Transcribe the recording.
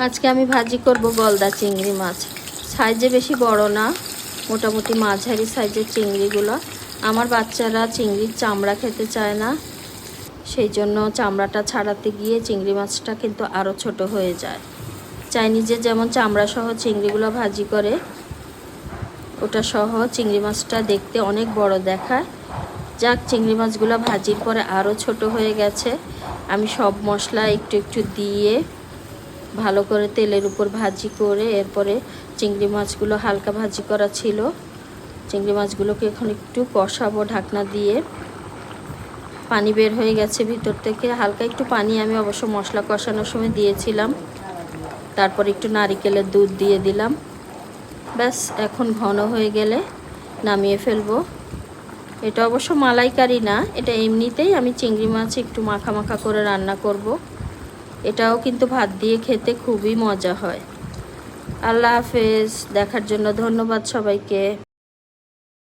আজকে আমি ভাজি করব গলদা চিংড়ি মাছ। সাইজে বেশি বড় না, মোটামুটি মাঝারি সাইজের চিংড়িগুলো। আমার বাচ্চারা চিংড়ির চামড়া খেতে চায় না, সেই জন্য চামড়াটা ছাড়াতে গিয়ে চিংড়ি মাছটা কিন্তু আরও ছোট হয়ে যায়। চাইনিজে যেমন চামড়া সহ চিংড়িগুলো ভাজি করে, ওটা সহ চিংড়ি মাছটা দেখতে অনেক বড় দেখায়। যাক, চিংড়ি মাছগুলো ভাজির পরে আরও ছোট হয়ে গেছে। আমি সব মশলা একটু একটু দিয়ে ভালো করে তেলের উপর ভাজি করে এরপরে চিংড়ি মাছগুলো হালকা ভাজি করা ছিল, চিংড়ি মাছগুলোকে এখন একটু কষাবো ঢাকনা দিয়ে। পানি বের হয়ে গেছে ভিতর থেকে, হালকা একটু পানি আমি অবশ্য মশলা কষানোর সময় দিয়েছিলাম। তারপর একটু নারিকেলের দুধ দিয়ে দিলাম। ব্যাস, এখন ঘন হয়ে গেলে নামিয়ে ফেলবো। এটা অবশ্য মালাইকারি না, এটা এমনিতেই আমি চিংড়ি মাছ একটু মাখা মাখা করে রান্না করব। এটাও কিন্তু ভাত দিয়ে খেতে খুবই মজা হয়। আল্লাহ হাফেজ, দেখার জন্য ধন্যবাদ সবাইকে।